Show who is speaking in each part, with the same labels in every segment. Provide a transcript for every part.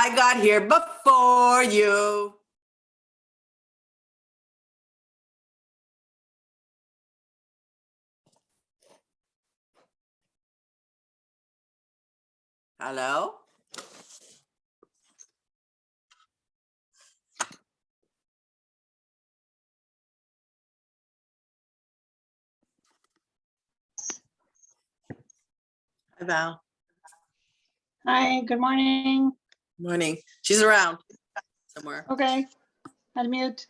Speaker 1: I got here before you. Hello? Hi, Val.
Speaker 2: Hi, good morning.
Speaker 1: Morning. She's around somewhere.
Speaker 2: Okay, I'll mute.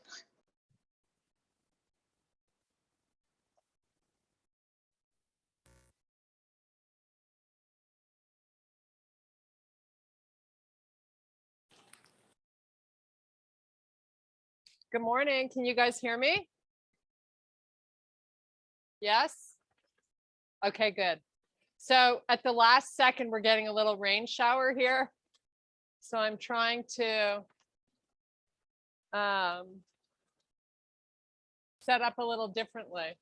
Speaker 3: Good morning. Can you guys hear me? Yes? Okay, good. So at the last second, we're getting a little rain shower here. So I'm trying to set up a little differently.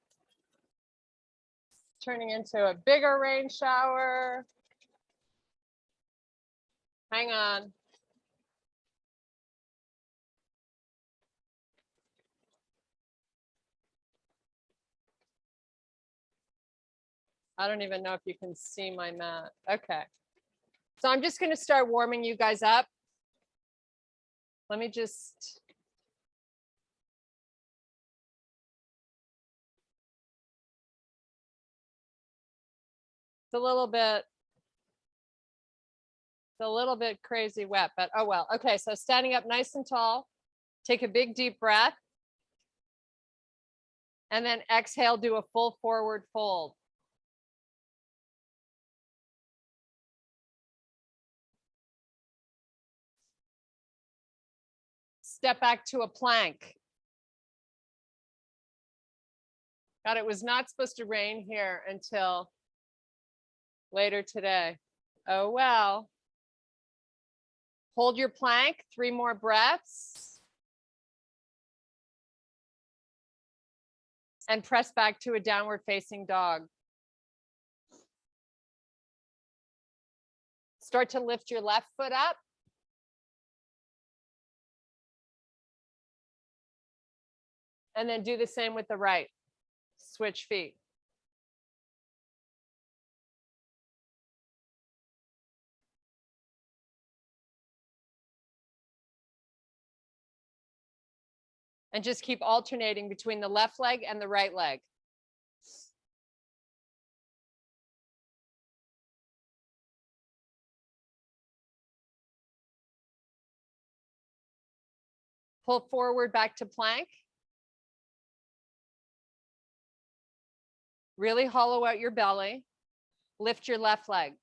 Speaker 3: Turning into a bigger rain shower. Hang on. I don't even know if you can see my mat. Okay. So I'm just going to start warming you guys up. Let me just. It's a little bit crazy wet, but oh well. Okay, so standing up nice and tall. Take a big deep breath. And then exhale, do a full forward fold. Step back to a plank. God, it was not supposed to rain here until later today. Oh well. Hold your plank, 3 more breaths. And press back to a downward facing dog. Start to lift your left foot up. And then do the same with the right. Switch feet. And just keep alternating between the left leg and the right leg. Pull forward back to plank. Really hollow out your belly. Lift your left leg.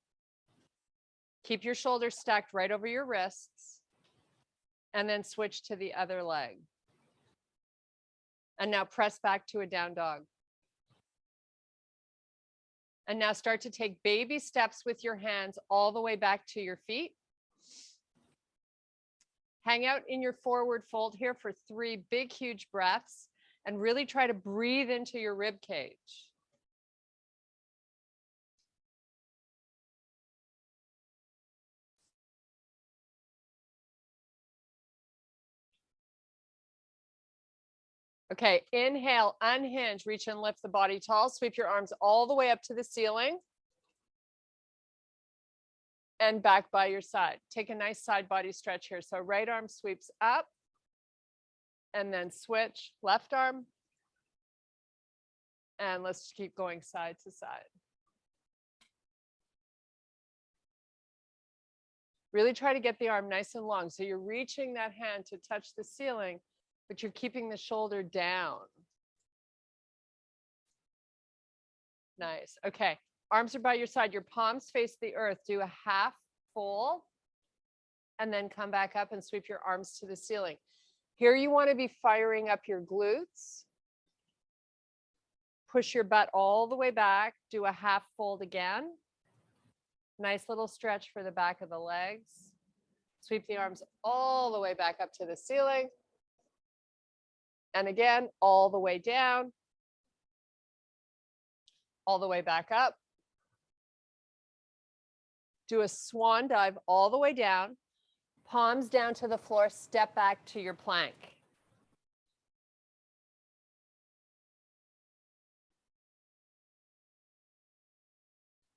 Speaker 3: Keep your shoulders stacked right over your wrists. And then switch to the other leg. And now press back to a down dog. And now start to take baby steps with your hands all the way back to your feet. Hang out in your forward fold here for 3 big, huge breaths and really try to breathe into your rib cage. Okay, inhale, unhinge, reach and lift the body tall. Sweep your arms all the way up to the ceiling. And back by your side. Take a nice side body stretch here. So right arm sweeps up. And then switch, left arm. And let's keep going side to side. Really try to get the arm nice and long. So you're reaching that hand to touch the ceiling, but you're keeping the shoulder down. Nice. Okay. Arms are by your side. Your palms face the earth. Do a half fold. And then come back up and sweep your arms to the ceiling. Here you want to be firing up your glutes. Push your butt all the way back. Do a half fold again. Nice little stretch for the back of the legs. Sweep the arms all the way back up to the ceiling. And again, all the way down. All the way back up. Do a swan dive all the way down. Palms down to the floor, step back to your plank.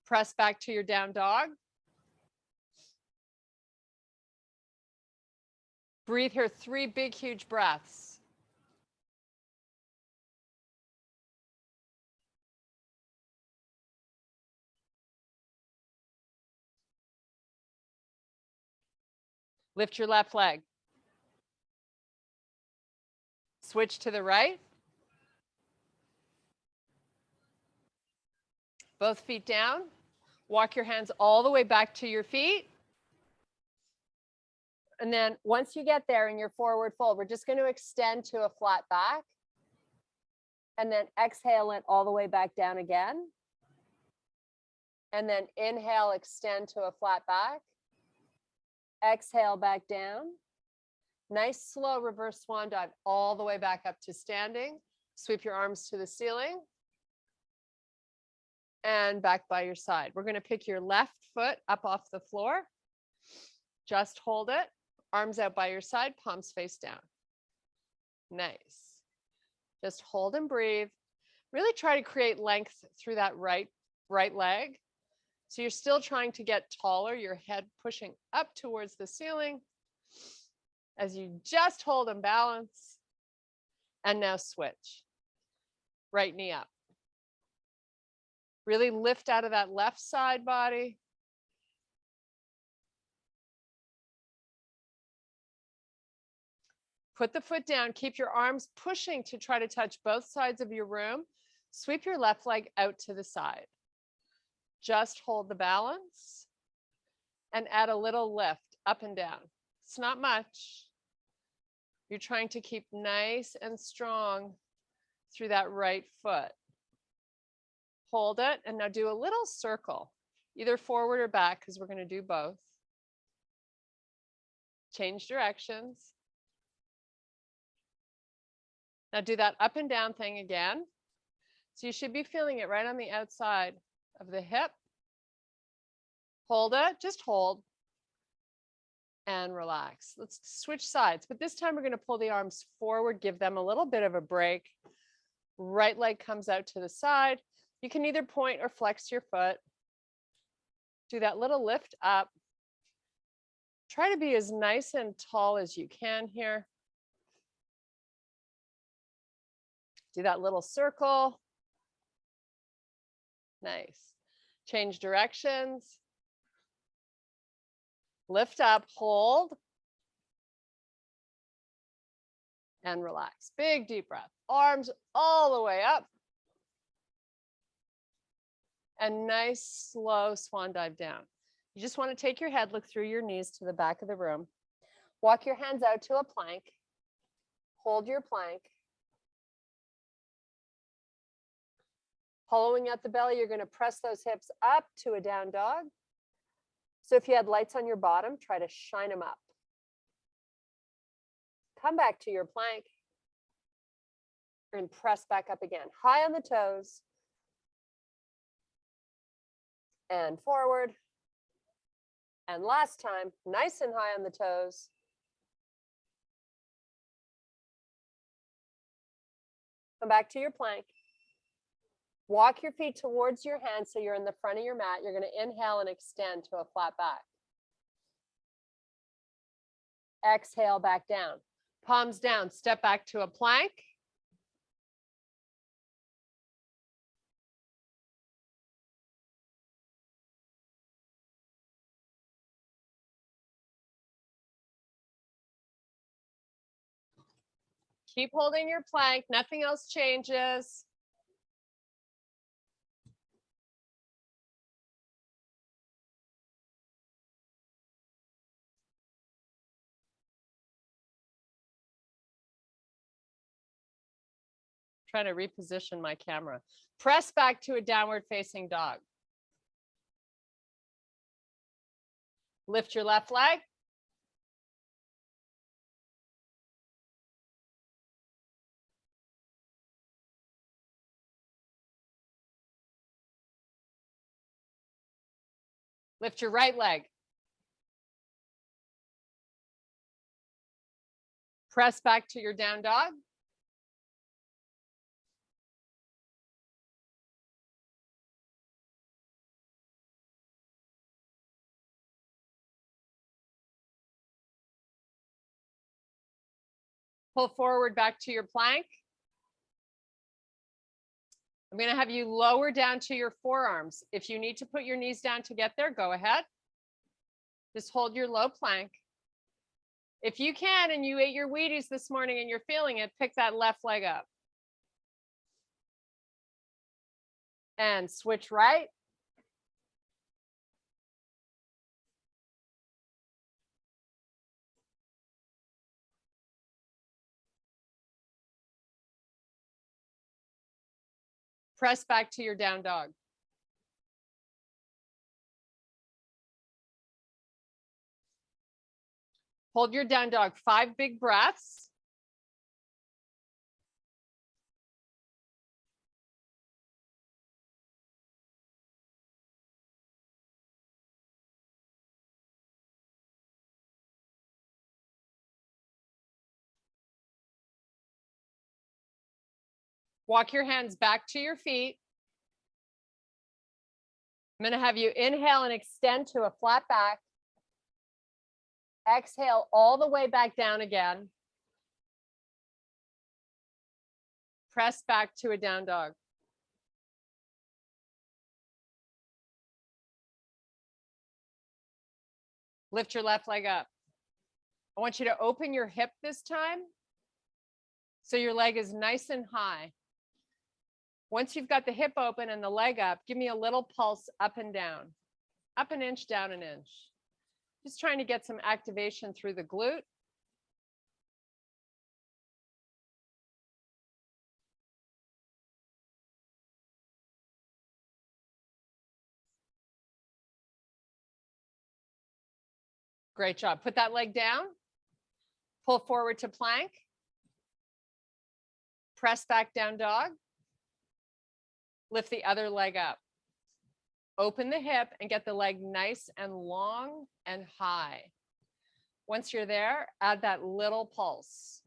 Speaker 3: Press back to your down dog. Breathe here 3 big, huge breaths. Lift your left leg. Switch to the right. Both feet down. Walk your hands all the way back to your feet. And then once you get there in your forward fold, we're just going to extend to a flat back. And then exhale it all the way back down again. And then inhale, extend to a flat back. Exhale back down. Nice slow reverse swan dive all the way back up to standing. Sweep your arms to the ceiling. And back by your side. We're going to pick your left foot up off the floor. Just hold it. Arms out by your side, palms face down. Nice. Just hold and breathe. Really try to create length through that right leg. So you're still trying to get taller, your head pushing up towards the ceiling as you just hold and balance. And now switch. Right knee up. Really lift out of that left side body. Put the foot down, keep your arms pushing to try to touch both sides of your room. Sweep your left leg out to the side. Just hold the balance and add a little lift up and down. It's not much. You're trying to keep nice and strong through that right foot. Hold it and now do a little circle, either forward or back because we're going to do both. Change directions. Now do that up and down thing again. So you should be feeling it right on the outside of the hip. Hold it, just hold. And relax. Let's switch sides, but this time we're going to pull the arms forward, give them a little bit of a break. Right leg comes out to the side. You can either point or flex your foot. Do that little lift up. Try to be as nice and tall as you can here. Do that little circle. Nice. Change directions. Lift up, hold. And relax. Big deep breath. Arms all the way up. And nice slow swan dive down. You just want to take your head, look through your knees to the back of the room. Walk your hands out to a plank. Hold your plank. Hollowing out the belly, you're going to press those hips up to a down dog. So if you had lights on your bottom, try to shine them up. Come back to your plank and press back up again. High on the toes. And forward. And last time, nice and high on the toes. Come back to your plank. Walk your feet towards your hands so you're in the front of your mat. You're going to inhale and extend to a flat back. Exhale back down. Palms down, step back to a plank. Keep holding your plank, nothing else changes. Trying to reposition my camera. Press back to a downward facing dog. Lift your left leg. Lift your right leg. Press back to your down dog. Pull forward back to your plank. I'm going to have you lower down to your forearms. If you need to put your knees down to get there, go ahead. Just hold your low plank. If you can and you ate your Wheaties this morning and you're feeling it, pick that left leg up. And switch right. Press back to your down dog. Hold your down dog, 5 big breaths. Walk your hands back to your feet. I'm going to have you inhale and extend to a flat back. Exhale all the way back down again. Press back to a down dog. Lift your left leg up. I want you to open your hip this time so your leg is nice and high. Once you've got the hip open and the leg up, give me a little pulse up and down. Up an inch, down an inch. Just trying to get some activation through the glute. Great job. Put that leg down. Pull forward to plank. Press back down dog. Lift the other leg up. Open the hip and get the leg nice and long and high. Once you're there, add that little pulse.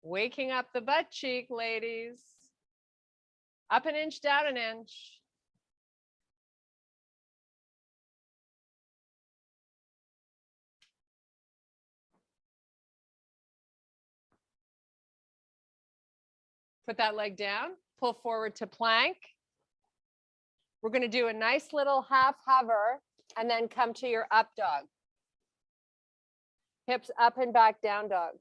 Speaker 3: Waking up the butt cheek, ladies. Up an inch, down an inch. Put that leg down, pull forward to plank. We're going to do a nice little half hover and then come to your up dog. Hips up and back, down dog.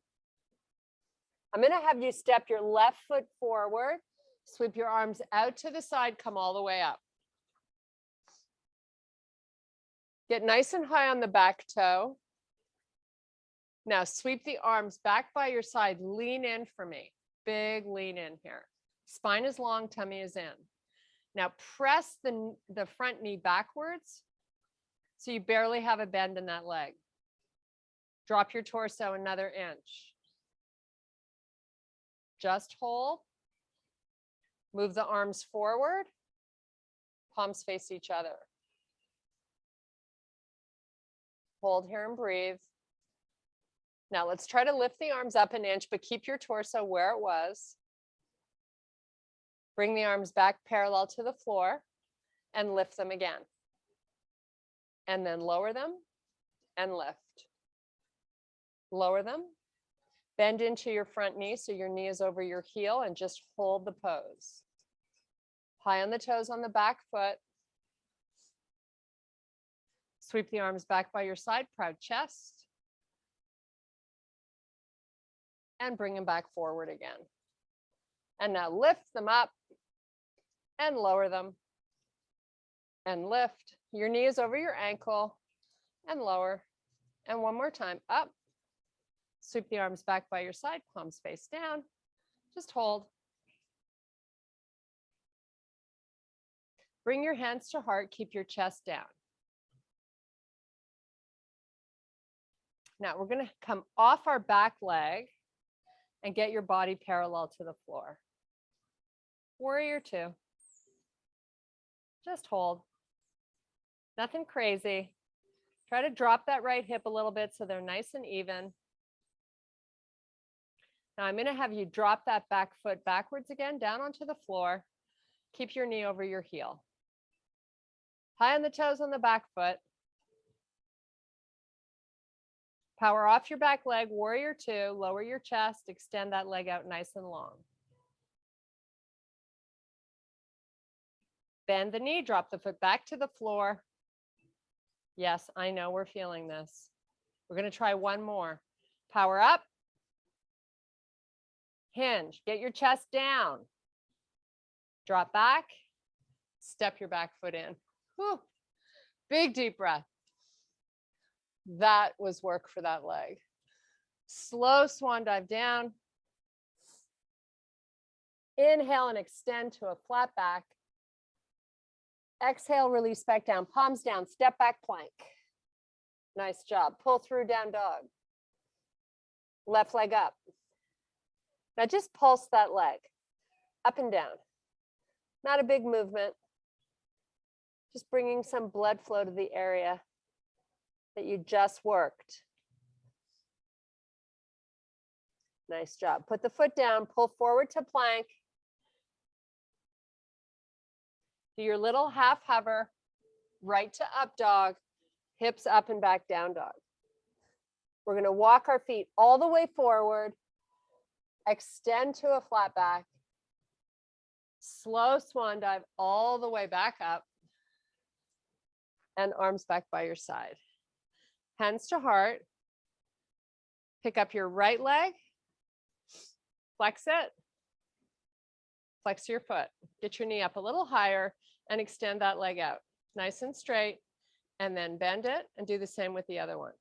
Speaker 3: I'm going to have you step your left foot forward, sweep your arms out to the side, come all the way up. Get nice and high on the back toe. Now sweep the arms back by your side, lean in for me. Big lean in here. Spine is long, tummy is in. Now press the front knee backwards so you barely have a bend in that leg. Drop your torso another inch. Just hold. Move the arms forward. Palms face each other. Hold here and breathe. Now let's try to lift the arms up an inch, but keep your torso where it was. Bring the arms back parallel to the floor and lift them again. And then lower them and lift. Lower them. Bend into your front knee so your knee is over your heel and just hold the pose. High on the toes on the back foot. Sweep the arms back by your side, proud chest. And bring them back forward again. And now lift them up and lower them and lift. Your knee is over your ankle and lower. And one more time, up. Sweep the arms back by your side, palms face down. Just hold. Bring your hands to heart, keep your chest down. Now we're going to come off our back leg and get your body parallel to the floor. Warrior two. Just hold. Nothing crazy. Try to drop that right hip a little bit so they're nice and even. Now I'm going to have you drop that back foot backwards again, down onto the floor. Keep your knee over your heel. High on the toes on the back foot. Power off your back leg, warrior two, lower your chest, extend that leg out nice and long. Bend the knee, drop the foot back to the floor. Yes, I know we're feeling this. We're going to try one more. Power up. Hinge, get your chest down. Drop back, step your back foot in. Whew. Big deep breath. That was work for that leg. Slow swan dive down. Inhale and extend to a flat back. Exhale, release back down, palms down, step back plank. Nice job. Pull through down dog. Left leg up. Now just pulse that leg up and down. Not a big movement. Just bringing some blood flow to the area that you just worked. Nice job. Put the foot down, pull forward to plank. Do your little half hover, right to up dog, hips up and back down dog. We're going to walk our feet all the way forward, extend to a flat back, slow swan dive all the way back up, and arms back by your side. Hands to heart. Pick up your right leg, flex it, flex your foot. Get your knee up a little higher and extend that leg out nice and straight, and then bend it and do the same with the other one.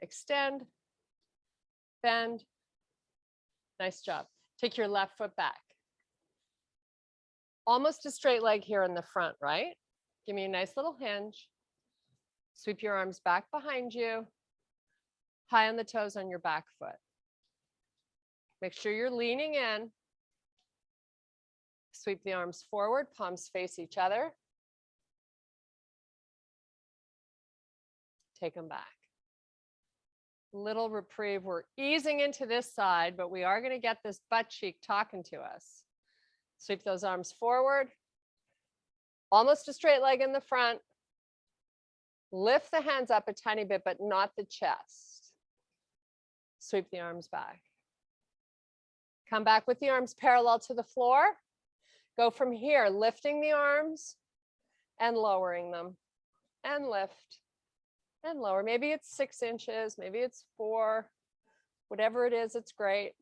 Speaker 3: Extend, bend. Nice job. Take your left foot back. Almost a straight leg here in the front, right? Give me a nice little hinge. Sweep your arms back behind you. High on the toes on your back foot. Make sure you're leaning in. Sweep the arms forward, palms face each other. Take them back. Little reprieve. We're easing into this side, but we are going to get this butt cheek talking to us. Sweep those arms forward. Almost a straight leg in the front. Lift the hands up a tiny bit, but not the chest. Sweep the arms back. Come back with the arms parallel to the floor. Go from here, lifting the arms and lowering them, and lift and lower. Maybe it's 6 inches, maybe it's 4, whatever it is, it's great.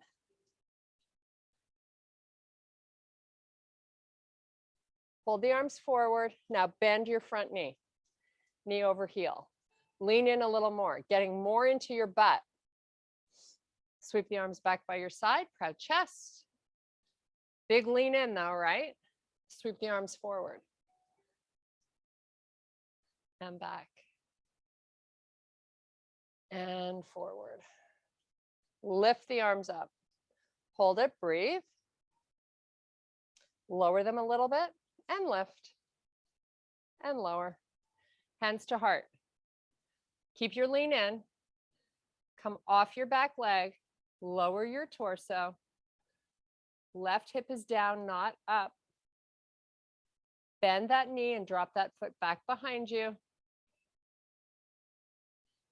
Speaker 3: Hold the arms forward. Now bend your front knee, knee over heel. Lean in a little more, getting more into your butt. Sweep the arms back by your side, proud chest. Big lean in though, right? Sweep the arms forward. And back. And forward. Lift the arms up. Hold it, breathe. Lower them a little bit and lift. And lower. Hands to heart. Keep your lean in. Come off your back leg. Lower your torso. Left hip is down, not up. Bend that knee and drop that foot back behind you.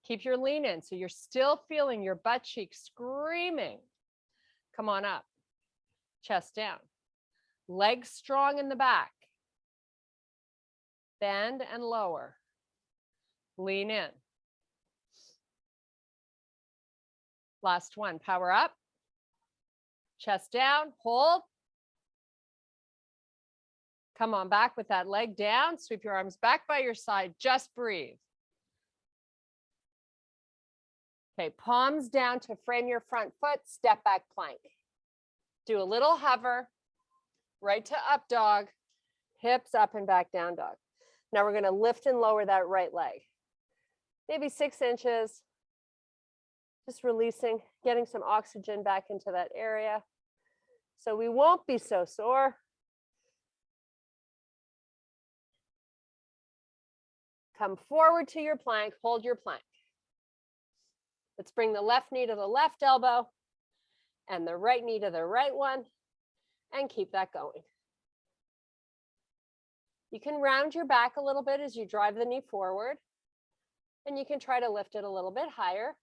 Speaker 3: Keep your lean in so you're still feeling your butt cheek screaming. Come on up. Chest down. Legs strong in the back. Bend and lower. Lean in. Last one. Power up. Chest down. Hold. Come on back with that leg down. Sweep your arms back by your side. Just breathe. Okay, palms down to frame your front foot. Step back plank. Do a little hover. Right to up dog. Hips up and back down dog. Now we're going to lift and lower that right leg. Maybe 6 inches. Just releasing, getting some oxygen back into that area. So we won't be so sore. Come forward to your plank, hold your plank. Let's bring the left knee to the left elbow. and the right knee to the right one, and keep that going. You can round your back a little bit as you drive the knee forward, and you can try to lift it a little bit higher,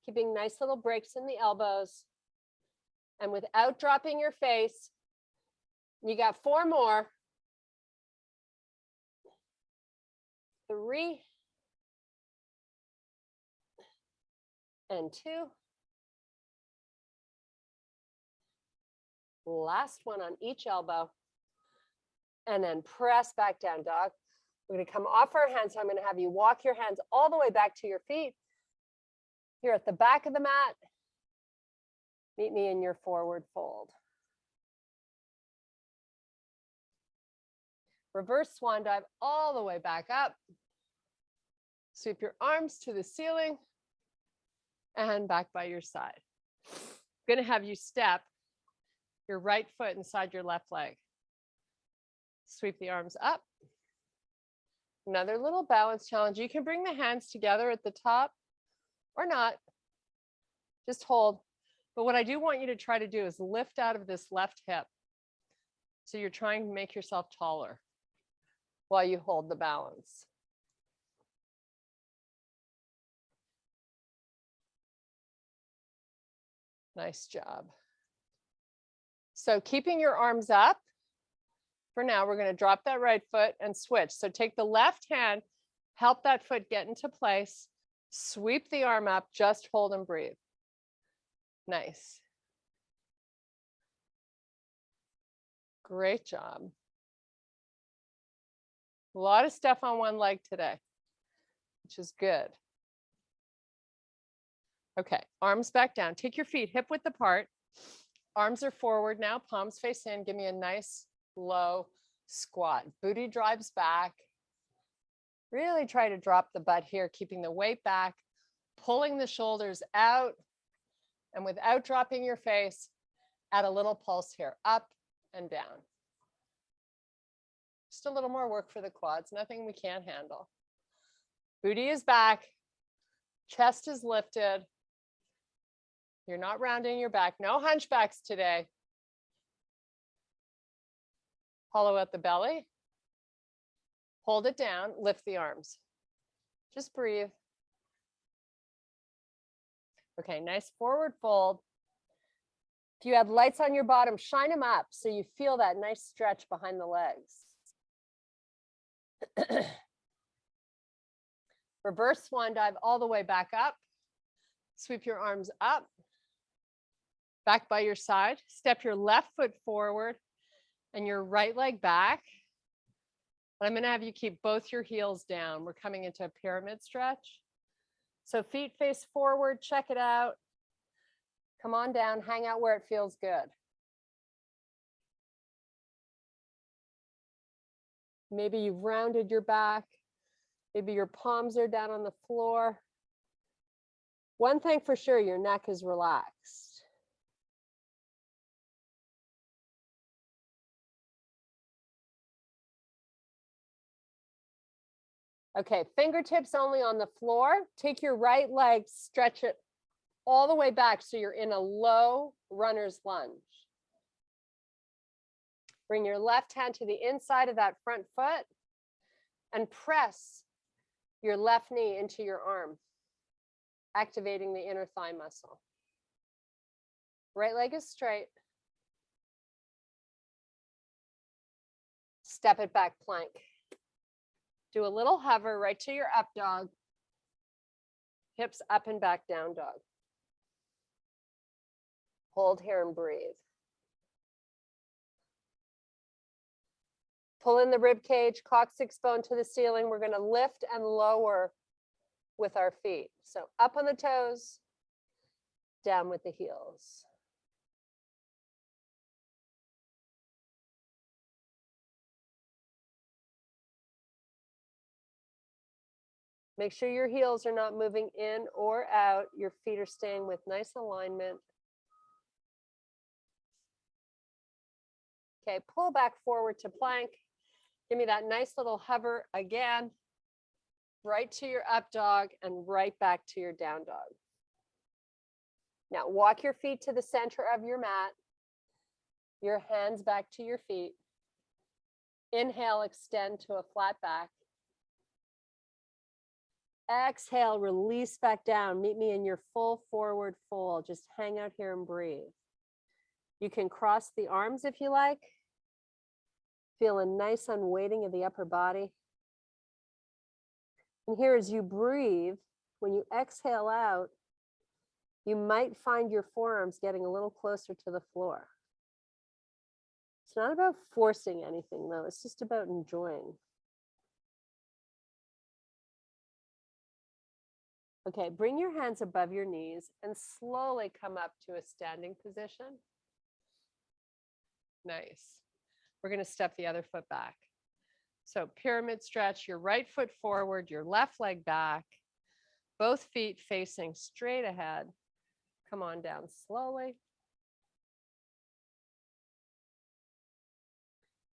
Speaker 3: keeping nice little breaks in the elbows, and without dropping your face. You got 4 more. 3 and 2. Last one on each elbow. And then press back down, dog. We're going to come off our hands. So I'm going to have you walk your hands all the way back to your feet. Here at the back of the mat. Meet me in your forward fold. Reverse swan dive all the way back up. Sweep your arms to the ceiling and back by your side. I'm going to have you step your right foot inside your left leg. Sweep the arms up. Another little balance challenge. You can bring the hands together at the top or not. Just hold. But what I do want you to try to do is lift out of this left hip. So you're trying to make yourself taller while you hold the balance. Nice job. So keeping your arms up. For now, we're going to drop that right foot and switch. So take the left hand, help that foot get into place, sweep the arm up, just hold and breathe. Nice. Great job. A lot of stuff on one leg today, which is good. Okay, arms back down. Take your feet hip width apart. Arms are forward now, palms face in. Give me a nice low squat. Booty drives back. Really try to drop the butt here, keeping the weight back, pulling the shoulders out, and without dropping your face, add a little pulse here, up and down. Just a little more work for the quads, nothing we can't handle. Booty is back, chest is lifted. You're not rounding your back, no hunchbacks today. Hollow out the belly. Hold it down, lift the arms. Just breathe. Okay, nice forward fold. If you had lights on your bottom, shine them up so you feel that nice stretch behind the legs. Reverse swan dive all the way back up. Sweep your arms up. Back by your side. Step your left foot forward and your right leg back. And I'm going to have you keep both your heels down. We're coming into a pyramid stretch. So feet face forward, check it out. Come on down, hang out where it feels good. Maybe you've rounded your back. Maybe your palms are down on the floor. One thing for sure, your neck is relaxed. Okay, fingertips only on the floor. Take your right leg, stretch it all the way back so you're in a low runner's lunge. Bring your left hand to the inside of that front foot and press your left knee into your arm, activating the inner thigh muscle. Right leg is straight. Step it back, plank. Do a little hover right to your up dog. Hips up and back, down dog. Hold here and breathe. Pull in the rib cage, coccyx bone to the ceiling. We're going to lift and lower with our feet. So up on the toes, down with the heels. Make sure your heels are not moving in or out. Your feet are staying with nice alignment. Okay, pull back forward to plank. Give me that nice little hover again. Right to your up dog and right back to your down dog. Now walk your feet to the center of your mat. Your hands back to your feet. Inhale, extend to a flat back. Exhale, release back down. Meet me in your full forward fold. Just hang out here and breathe. You can cross the arms if you like. Feel a nice unweighting of the upper body. And here as you breathe, when you exhale out, you might find your forearms getting a little closer to the floor. It's not about forcing anything though, it's just about enjoying. Okay, bring your hands above your knees and slowly come up to a standing position. Nice. We're going to step the other foot back. So pyramid stretch, your right foot forward, your left leg back, both feet facing straight ahead. Come on down slowly.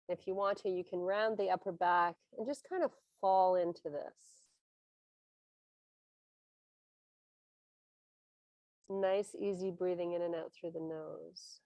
Speaker 3: If you want to, you can round the upper back and just kind of fall into this. Nice, easy breathing in and out through the nose.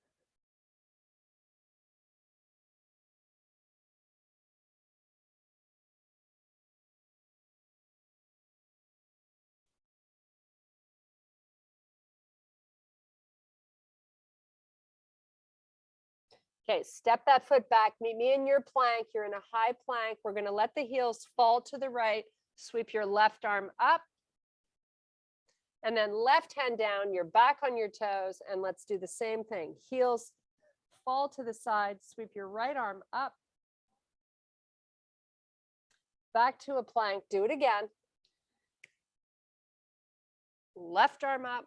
Speaker 3: Okay, step that foot back. Meet me in your plank. You're in a high plank. We're going to let the heels fall to the right. Sweep your left arm up. And then left hand down, you're back on your toes. And let's do the same thing. Heels fall to the side. Sweep your right arm up. Back to a plank. Do it again. Left arm up.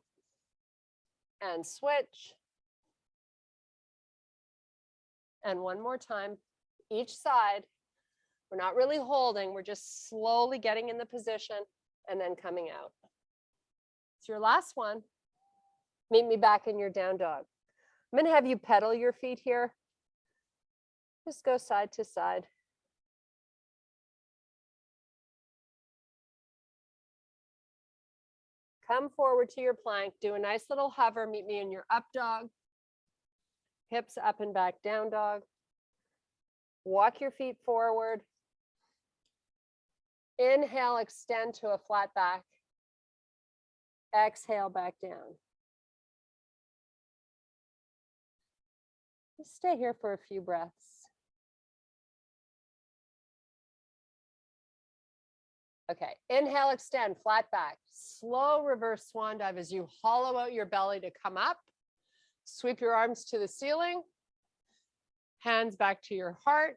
Speaker 3: And switch. And one more time, each side. We're not really holding, we're just slowly getting in the position and then coming out. It's your last one. Meet me back in your down dog. I'm gonna have you pedal your feet here. Just go side to side. Come forward to your plank, do a nice little hover, meet me in your up dog. Hips up and back, down dog. Walk your feet forward. Inhale, extend to a flat back. Exhale, back down. Just stay here for a few breaths. Okay, inhale, extend, flat back. Slow reverse swan dive as you hollow out your belly to come up. Sweep your arms to the ceiling, hands back to your heart.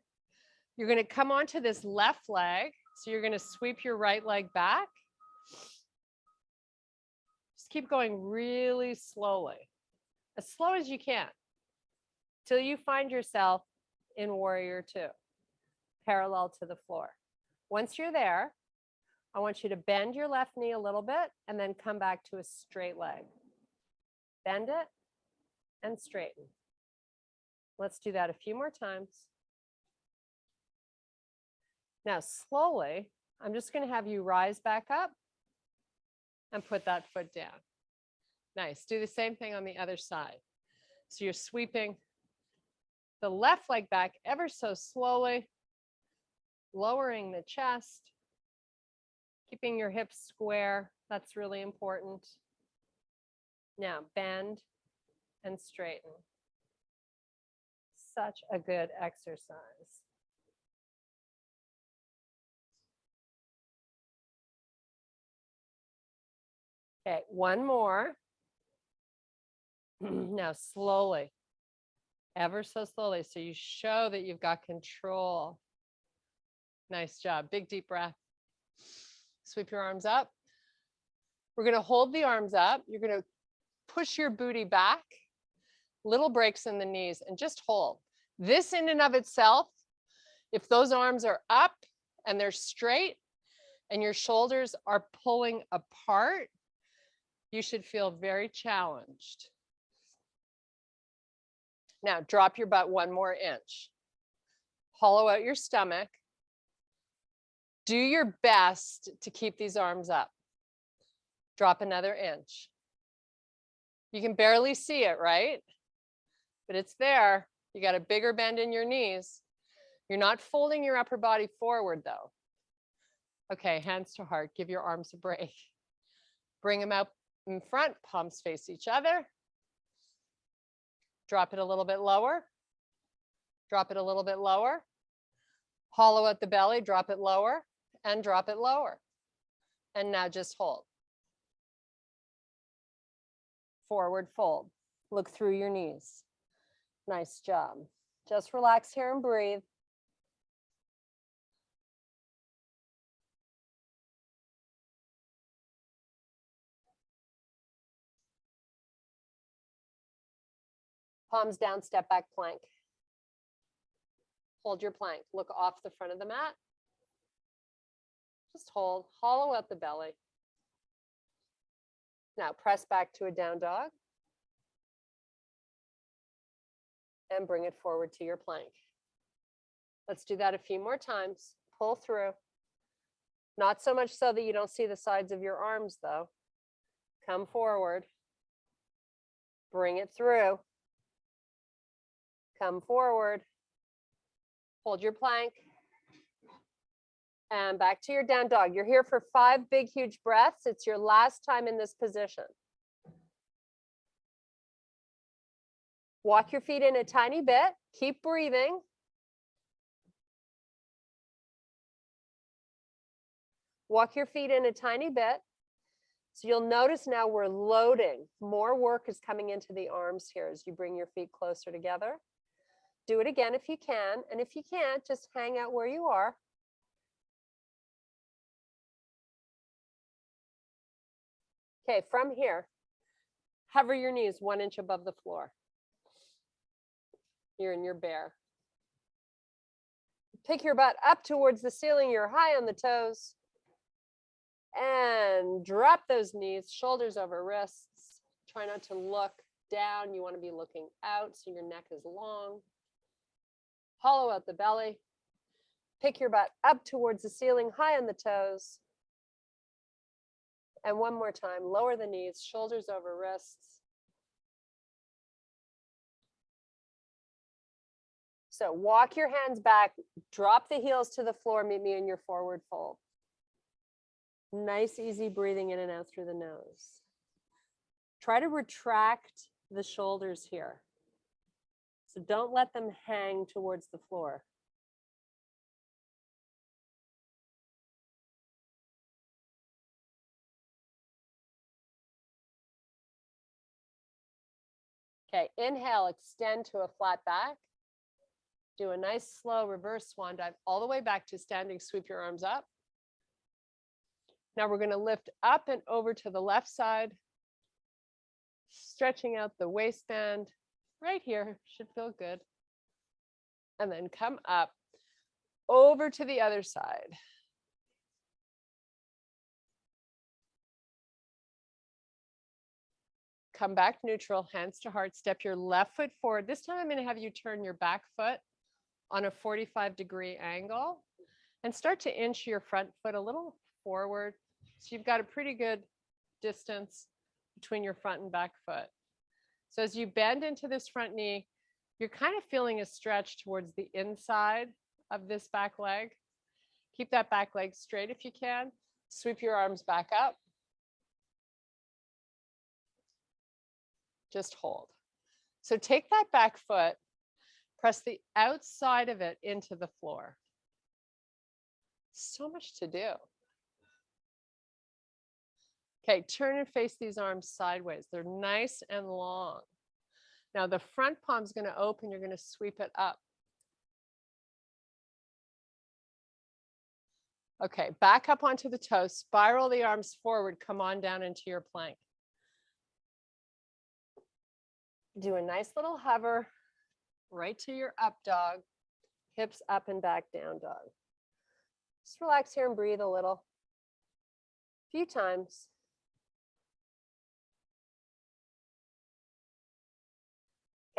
Speaker 3: You're going to come onto this left leg. So you're going to sweep your right leg back. Just keep going really slowly, as slow as you can, till you find yourself in warrior two, parallel to the floor. Once you're there, I want you to bend your left knee a little bit and then come back to a straight leg. Bend it and straighten. Let's do that a few more times. Now, slowly, I'm just going to have you rise back up and put that foot down. Nice. Do the same thing on the other side. So you're sweeping the left leg back ever so slowly, lowering the chest, keeping your hips square. That's really important. Now, bend and straighten. Such a good exercise. Okay, one more. Now slowly, ever so slowly, so you show that you've got control. Nice job. Big deep breath. Sweep your arms up. We're going to hold the arms up. You're going to push your booty back, little breaks in the knees, and just hold. This in and of itself, if those arms are up and they're straight and your shoulders are pulling apart, you should feel very challenged. Now drop your butt one more inch. Hollow out your stomach. Do your best to keep these arms up. Drop another inch. You can barely see it, right? But it's there. You got a bigger bend in your knees. You're not folding your upper body forward though. Okay, hands to heart. Give your arms a break. Bring them out in front, palms face each other. Drop it a little bit lower. Drop it a little bit lower. Hollow out the belly, drop it lower and drop it lower. And now just hold. Forward fold. Look through your knees. Nice job. Just relax here and breathe. Palms down, step back plank. Hold your plank. Look off the front of the mat. Just hold. Hollow out the belly. Now press back to a down dog. And bring it forward to your plank. Let's do that a few more times. Pull through. Not so much so that you don't see the sides of your arms though. Come forward. Bring it through. Come forward. Hold your plank. And back to your down dog. You're here for 5 big, huge breaths. It's your last time in this position. Walk your feet in a tiny bit. Keep breathing. Walk your feet in a tiny bit. So you'll notice now we're loading. More work is coming into the arms here as you bring your feet closer together. Do it again if you can. And if you can't, just hang out where you are. Okay, from here, hover your knees 1 inch above the floor. You're in your bear. Pick your butt up towards the ceiling. You're high on the toes. And drop those knees, shoulders over wrists. Try not to look down. You want to be looking out so your neck is long. Hollow out the belly. Pick your butt up towards the ceiling, high on the toes. And one more time, lower the knees, shoulders over wrists. So walk your hands back, drop the heels to the floor, meet me in your forward fold. Nice, easy breathing in and out through the nose. Try to retract the shoulders here. So don't let them hang towards the floor. Okay, inhale, extend to a flat back. Do a nice slow reverse swan dive all the way back to standing, sweep your arms up. Now we're going to lift up and over to the left side, stretching out the waistband right here, should feel good. And then come up over to the other side. Come back neutral, hands to heart, step your left foot forward. This time I'm going to have you turn your back foot on a 45-degree angle and start to inch your front foot a little forward. So you've got a pretty good distance between your front and back foot. So as you bend into this front knee, you're kind of feeling a stretch towards the inside of this back leg. Keep that back leg straight if you can. Sweep your arms back up. Just hold. So take that back foot, press the outside of it into the floor. So much to do. Okay, turn and face these arms sideways. They're nice and long. Now the front palm's going to open. You're going to sweep it up. Okay, back up onto the toes. Spiral the arms forward. Come on down into your plank. Do a nice little hover right to your up dog. Hips up and back down dog. Just relax here and breathe a little. A few times.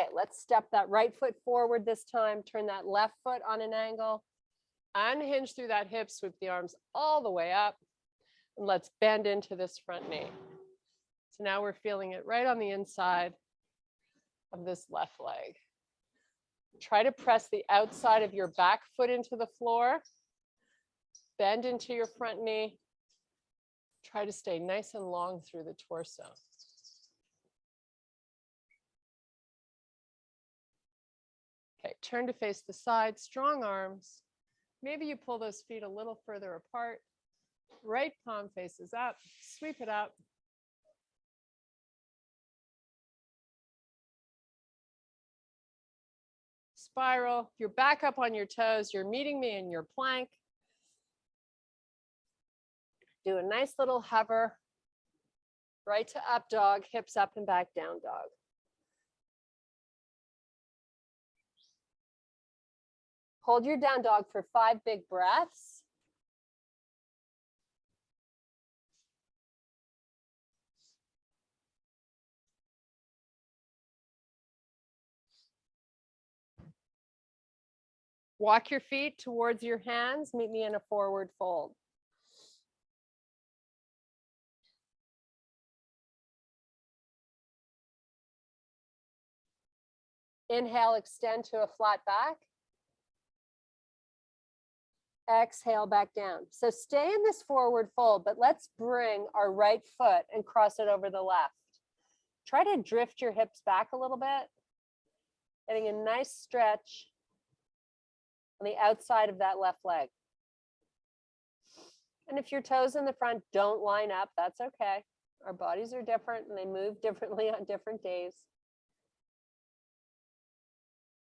Speaker 3: Okay, let's step that right foot forward this time. Turn that left foot on an angle. Unhinge through that hip, sweep the arms all the way up. And let's bend into this front knee. So now we're feeling it right on the inside of this left leg. Try to press the outside of your back foot into the floor. Bend into your front knee. Try to stay nice and long through the torso. Okay, turn to face the side, strong arms. Maybe you pull those feet a little further apart. Right palm faces up, sweep it up. Spiral, you're back up on your toes. You're meeting me in your plank. Do a nice little hover. Right to up dog, hips up and back down dog. Hold your down dog for 5 big breaths. Walk your feet towards your hands. Meet me in a forward fold. Inhale, extend to a flat back. Exhale, back down. So stay in this forward fold, but let's bring our right foot and cross it over the left. Try to drift your hips back a little bit, getting a nice stretch on the outside of that left leg. And if your toes in the front don't line up, that's okay. Our bodies are different and they move differently on different days.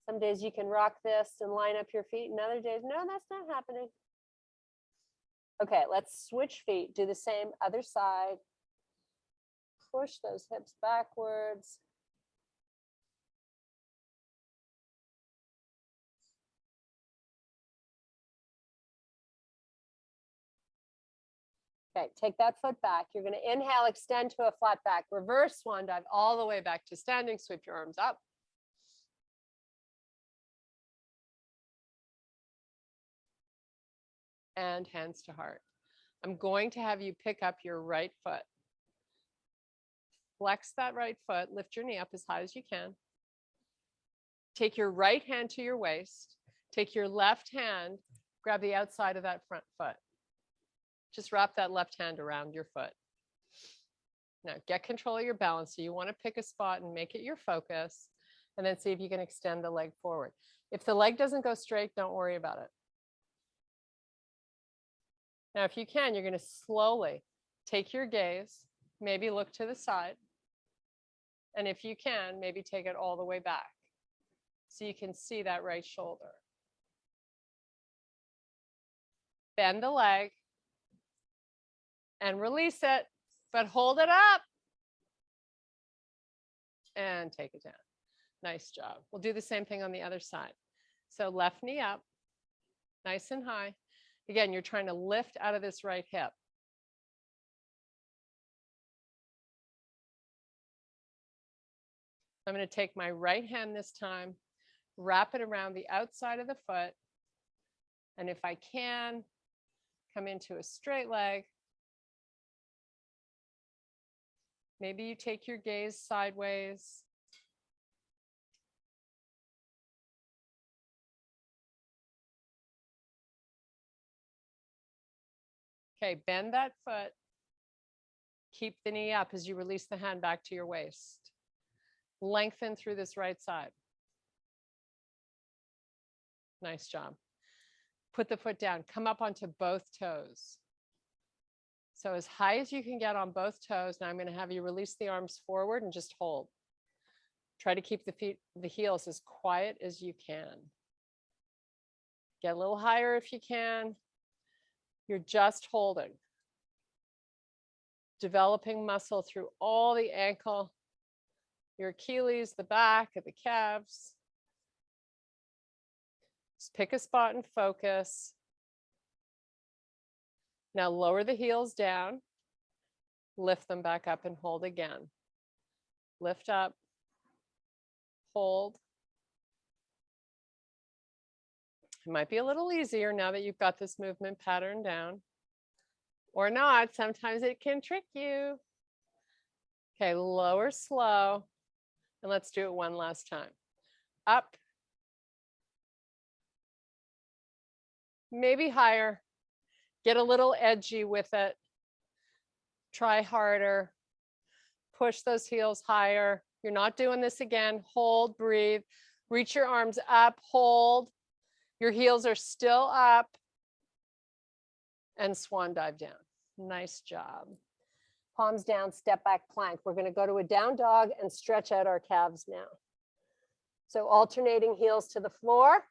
Speaker 3: Some days you can rock this and line up your feet, and other days, no, that's not happening. Okay, let's switch feet. Do the same other side. Push those hips backwards. Okay, take that foot back. You're going to inhale, extend to a flat back. Reverse swan dive all the way back to standing. Sweep your arms up. And hands to heart. I'm going to have you pick up your right foot. Flex that right foot, lift your knee up as high as you can. Take your right hand to your waist. Take your left hand, grab the outside of that front foot. Just wrap that left hand around your foot. Now get control of your balance. So you want to pick a spot and make it your focus, and then see if you can extend the leg forward. If the leg doesn't go straight, don't worry about it. Now, if you can, you're going to slowly take your gaze, maybe look to the side. And if you can, maybe take it all the way back so you can see that right shoulder. Bend the leg and release it, but hold it up and take it down. Nice job. We'll do the same thing on the other side. So left knee up, nice and high. Again, you're trying to lift out of this right hip. I'm going to take my right hand this time, wrap it around the outside of the foot. And if I can, come into a straight leg. Maybe you take your gaze sideways. Okay, bend that foot. Keep the knee up as you release the hand back to your waist. Lengthen through this right side. Nice job. Put the foot down. Come up onto both toes. So as high as you can get on both toes. Now I'm going to have you release the arms forward and just hold. Try to keep the heels as quiet as you can. Get a little higher if you can. You're just holding. Developing muscle through all the ankle, your Achilles, the back of the calves. Just pick a spot and focus. Now lower the heels down, lift them back up and hold again. Lift up, hold. It might be a little easier now that you've got this movement pattern down. Or not, sometimes it can trick you. Okay, lower slow. And let's do it one last time. Up. Maybe higher. Get a little edgy with it. Try harder. Push those heels higher. You're not doing this again. Hold, breathe. Reach your arms up, hold. Your heels are still up. And swan dive down. Nice job. Palms down, step back plank. We're going to go to a down dog and stretch out our calves now. So alternating heels to the floor.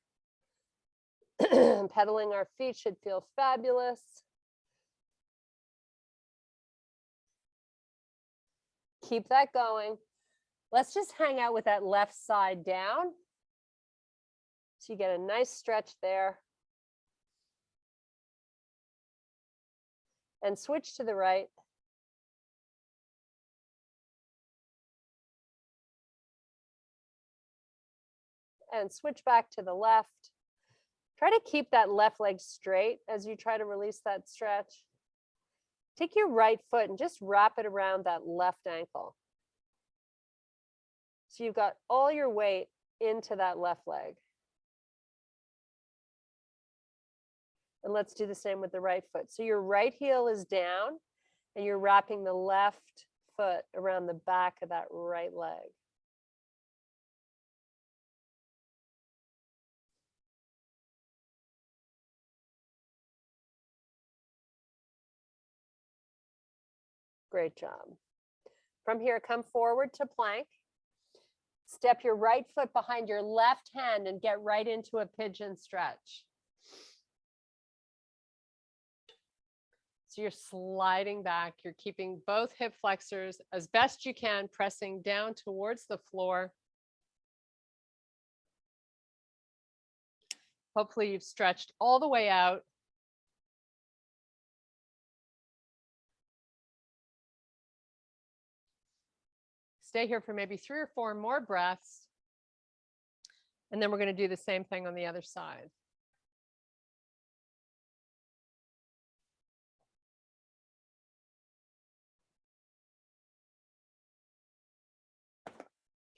Speaker 3: Pedaling our feet should feel fabulous. Keep that going. Let's just hang out with that left side down. So you get a nice stretch there. And switch to the right. And switch back to the left. Try to keep that left leg straight as you try to release that stretch. Take your right foot and just wrap it around that left ankle. So you've got all your weight into that left leg. And let's do the same with the right foot. So your right heel is down and you're wrapping the left foot around the back of that right leg. Great job. From here, come forward to plank. Step your right foot behind your left hand and get right into a pigeon stretch. So you're sliding back. You're keeping both hip flexors as best you can, pressing down towards the floor. Hopefully you've stretched all the way out. Stay here for maybe 3 or 4 more breaths. And then we're going to do the same thing on the other side.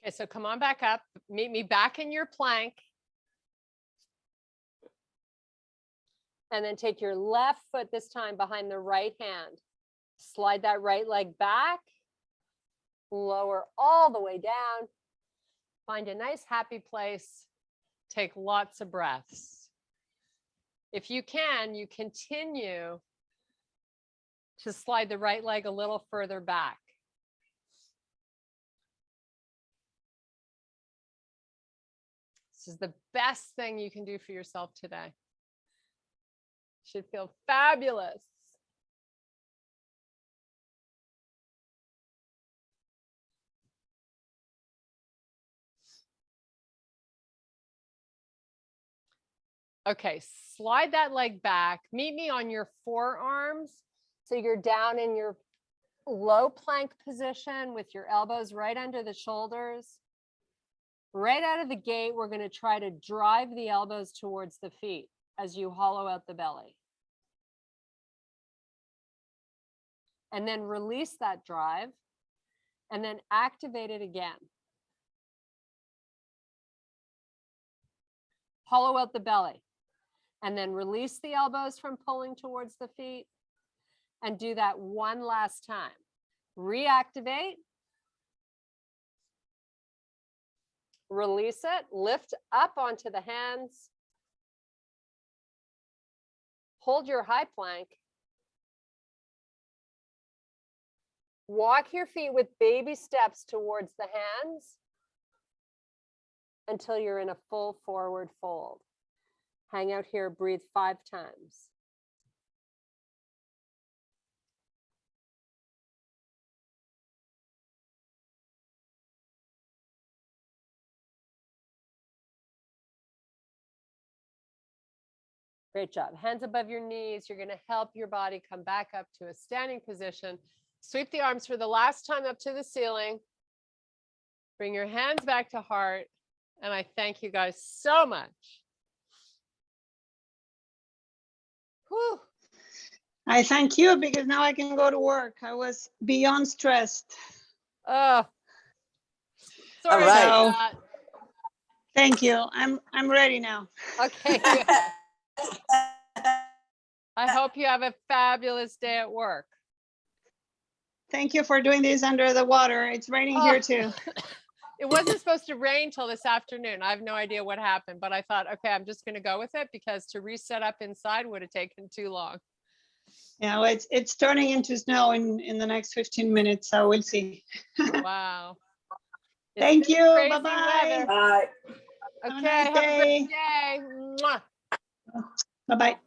Speaker 3: Okay, so come on back up. Meet me back in your plank. And then take your left foot this time behind the right hand. Slide that right leg back. Lower all the way down. Find a nice happy place. Take lots of breaths. If you can, you continue to slide the right leg a little further back. This is the best thing you can do for yourself today. Should feel fabulous. Okay, slide that leg back. Meet me on your forearms. So you're down in your low plank position with your elbows right under the shoulders. Right out of the gate, we're going to try to drive the elbows towards the feet as you hollow out the belly. And then release that drive and then activate it again. Hollow out the belly and then release the elbows from pulling towards the feet and do that one last time. Reactivate. Release it, lift up onto the hands. Hold your high plank. Walk your feet with baby steps towards the hands until you're in a full forward fold. Hang out here, breathe 5 times. Great job. Hands above your knees. You're going to help your body come back up to a standing position. Sweep the arms for the last time up to the ceiling. Bring your hands back to heart. And I thank you guys so much. Whew.
Speaker 2: I thank you because now I can go to work. I was beyond stressed.
Speaker 3: Oh. Sorry
Speaker 1: right.
Speaker 3: about that.
Speaker 2: Thank you. I'm ready now.
Speaker 3: Okay, good. I hope you have a fabulous day at work.
Speaker 2: Thank you for doing this under the water. It's raining here
Speaker 3: Oh.
Speaker 2: too.
Speaker 3: It wasn't supposed to rain till this afternoon. I have no idea what happened, but I thought, okay, I'm just gonna go with it because to reset up inside would have taken too long.
Speaker 2: Yeah, well, it's turning into snow in the next 15 minutes, so we'll see.
Speaker 3: Wow. It's
Speaker 2: Thank
Speaker 3: been
Speaker 2: you.
Speaker 3: crazy
Speaker 2: Bye-bye.
Speaker 3: weather.
Speaker 1: Bye.
Speaker 2: Have a
Speaker 3: Okay,
Speaker 2: nice
Speaker 3: have a great
Speaker 2: day.
Speaker 3: day. Mwah.
Speaker 2: Bye-bye.